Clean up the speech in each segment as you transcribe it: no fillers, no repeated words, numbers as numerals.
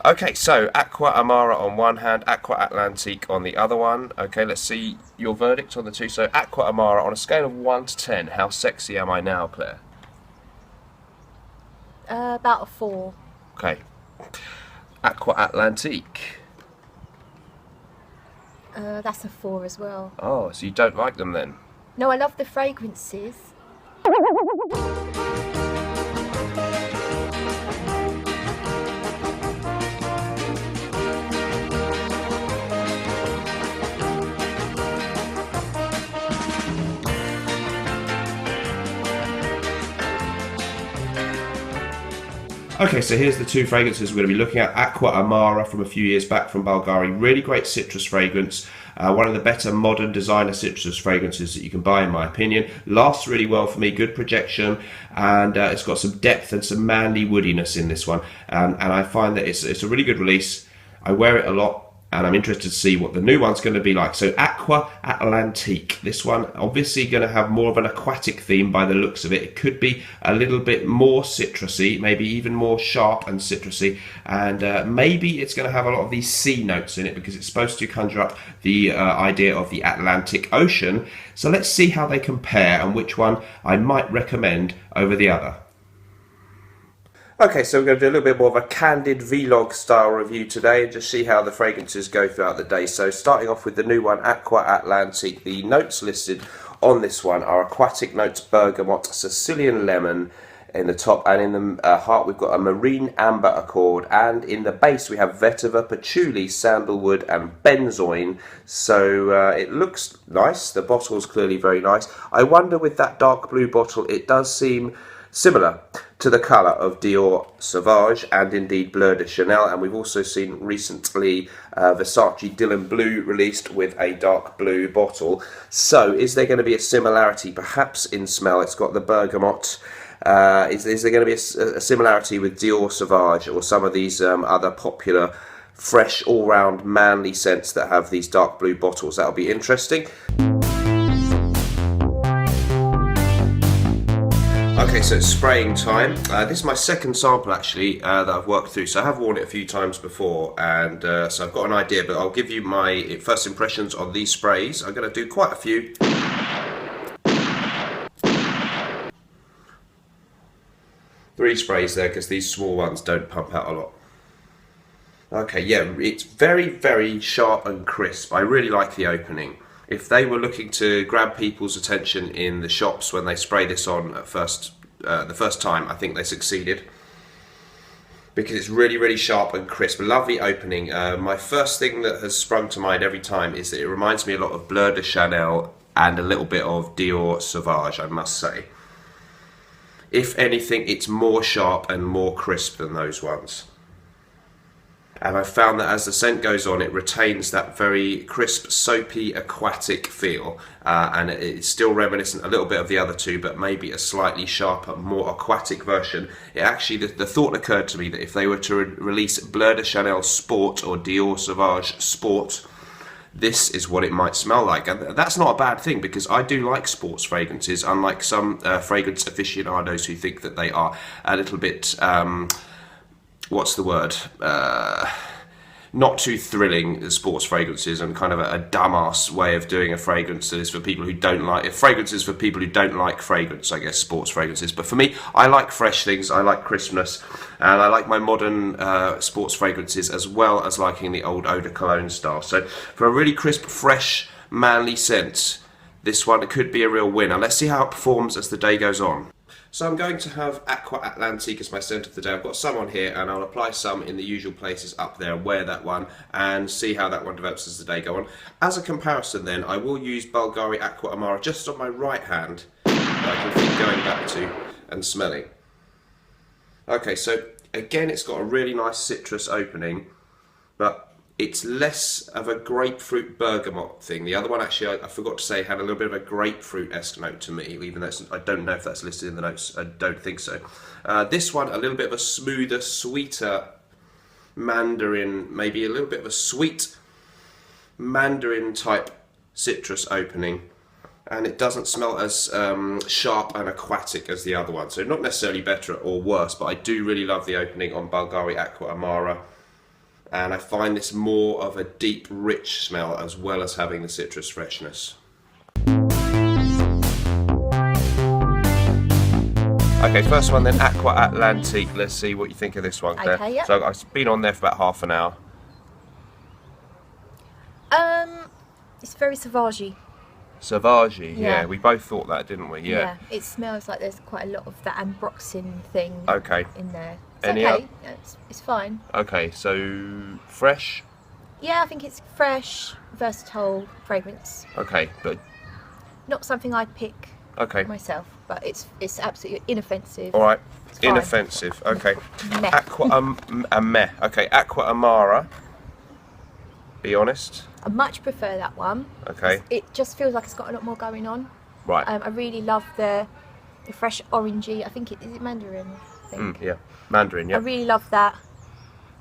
Okay, so Aqua Amara on one hand, Aqua Atlantique on the other one. Okay, let's see your verdict on the two. So Aqua Amara on a scale of 1 to 10, how sexy am I now, Claire? About a 4. Okay. Aqua Atlantique. That's a 4 as well. Oh, so you don't like them then? No, I love the fragrances. Okay, so here's the two fragrances we're going to be looking at. Aqua Amara from a few years back from Bulgari. Really great citrus fragrance. One of the better modern designer citrus fragrances that you can buy, in my opinion. Lasts really well for me, good projection, and it's got some depth and some manly woodiness in this one. And I find that it's a really good release. I wear it a lot, and I'm interested to see what the new one's going to be like. So Aqua Atlantique. This one obviously going to have more of an aquatic theme by the looks of it. It could be a little bit more citrusy, maybe even more sharp and citrusy, and maybe it's going to have a lot of these sea notes in it because it's supposed to conjure up the idea of the Atlantic Ocean. So let's see how they compare and which one I might recommend over the other. Okay, so we're going to do a little bit more of a candid vlog style review today and just see how the fragrances go throughout the day. So starting off with the new one, Aqua Atlantique. The notes listed on this one are aquatic notes, bergamot, Sicilian lemon in the top, and in the heart we've got a marine amber accord, and in the base we have vetiver, patchouli, sandalwood and benzoin. So it looks nice. The bottle's clearly very nice. I wonder, with that dark blue bottle, it does seem similar to the colour of Dior Sauvage and indeed Bleu de Chanel, and we've also seen recently Versace Dylan Blue released with a dark blue bottle. So is there going to be a similarity perhaps in smell? It's got the bergamot. Is there going to be a similarity with Dior Sauvage or some of these other popular fresh all-round manly scents that have these dark blue bottles? That'll be interesting. Okay, so it's spraying time. This is my second sample actually that I've worked through, so I have worn it a few times before, and so I've got an idea, but I'll give you my first impressions on these sprays. I'm going to do quite a few. Three sprays there because these small ones don't pump out a lot. Okay, yeah, it's very, very sharp and crisp. I really like the opening. If they were looking to grab people's attention in the shops when they spray this on at the first time, I think they succeeded. Because it's really, really sharp and crisp. Lovely opening. My first thing that has sprung to mind every time is that it reminds me a lot of Bleu de Chanel and a little bit of Dior Sauvage, I must say. If anything, it's more sharp and more crisp than those ones. And I've found that as the scent goes on, it retains that very crisp, soapy, aquatic feel. And it's still reminiscent a little bit of the other two, but maybe a slightly sharper, more aquatic version. It actually, the thought occurred to me that if they were to release Bleu de Chanel Sport or Dior Sauvage Sport, this is what it might smell like. And that's not a bad thing, because I do like sports fragrances, unlike some fragrance aficionados who think that they are a little bit... what's the word? Not too thrilling sports fragrances, and kind of a dumbass way of doing a fragrance that is for people who don't like it. Fragrances for people who don't like fragrance, I guess, sports fragrances. But for me, I like fresh things, I like crispness, and I like my modern sports fragrances as well as liking the old eau de cologne style. So for a really crisp, fresh, manly scent, this one could be a real winner. Let's see how it performs as the day goes on. So I'm going to have Aqua Atlantique as my scent of the day. I've got some on here, and I'll apply some in the usual places up there and wear that one and see how that one develops as the day goes on. As a comparison then, I will use Bulgari Aqua Amara just on my right hand that I can keep going back to and smelling. Okay, so again it's got a really nice citrus opening, but it's less of a grapefruit bergamot thing. The other one, actually, I forgot to say, had a little bit of a grapefruit-esque note to me, even though I don't know if that's listed in the notes. I don't think so. This one, a little bit of a smoother, sweeter mandarin, maybe a little bit of a sweet mandarin-type citrus opening. And it doesn't smell as sharp and aquatic as the other one. So not necessarily better or worse, but I do really love the opening on Bulgari Aqua Amara. and I find this more of a deep, rich smell as well as having the citrus freshness. Okay, first one then, Aqua Atlantique. Let's see what you think of this one, Claire. Okay, yep. So I've been on there for about half an hour. It's very sauvage-y. Sauvage, yeah, Yeah. we both thought that, didn't we? Yeah. It smells like there's quite a lot of that ambroxan thing Okay. in there. It's Any okay. Yeah, it's fine. Okay, so fresh. Yeah, I think it's fresh, versatile fragrance. Okay, but Not something I'd pick okay. myself, but it's absolutely inoffensive. All right, It's fine. inoffensive. Okay, Meh. Aqua meh. Okay, Aqua Amara. Be honest. I much prefer that one. Okay. It just feels like it's got a lot more going on. Right. I really love the fresh orangey. I think is it mandarin? I think. Yeah, Mandarin. I Yeah. really love that,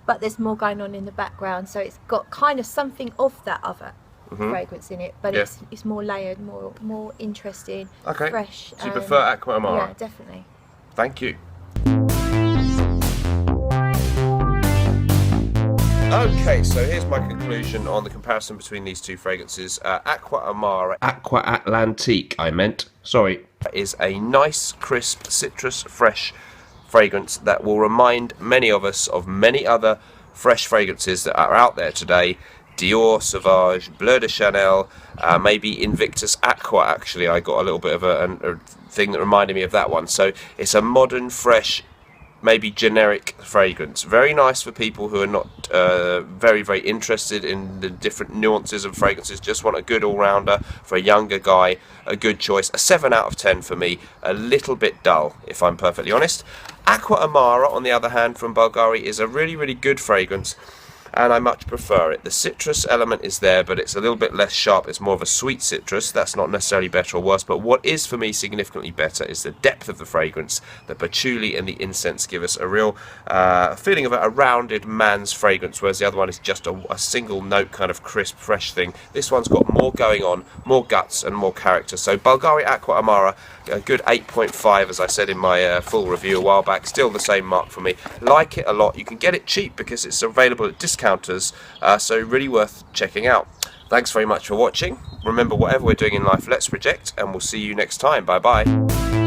but there's more going on in the background, so it's got kind of something of that other fragrance in it, but Yeah. it's more layered, more interesting, Okay. fresh. So you prefer Aqua Amara? Yeah, definitely. Thank you. Okay, so here's my conclusion on the comparison between these two fragrances. Aqua Amara, Aqua Atlantique, I meant. Sorry. Is a nice, crisp, citrus, fresh fragrance that will remind many of us of many other fresh fragrances that are out there today. Dior, Sauvage, Bleu de Chanel, maybe Invictus Aqua, actually. I got a little bit of a thing that reminded me of that one. So it's a modern, fresh, maybe generic fragrance. Very nice for people who are not very, very interested in the different nuances of fragrances. Just want a good all-rounder. For a younger guy, a good choice. A 7 out of 10 for me. A little bit dull, if I'm perfectly honest. Aqua Amara, on the other hand, from Bulgari, is a really, really good fragrance, and I much prefer it. The citrus element is there, but it's a little bit less sharp. It's more of a sweet citrus. That's not necessarily better or worse, but what is for me significantly better is the depth of the fragrance. The patchouli and the incense give us a real feeling of a rounded man's fragrance, whereas the other one is just a single note, kind of crisp, fresh thing. This one's got more going on, more guts and more character. So Bulgari Aqua Amara, a good 8.5, as I said in my full review a while back. Still the same mark for me. Like it a lot. You can get it cheap because it's available at discounters, so really worth checking out. Thanks very much for watching. Remember, whatever we're doing in life, let's project, and we'll see you next time. Bye bye.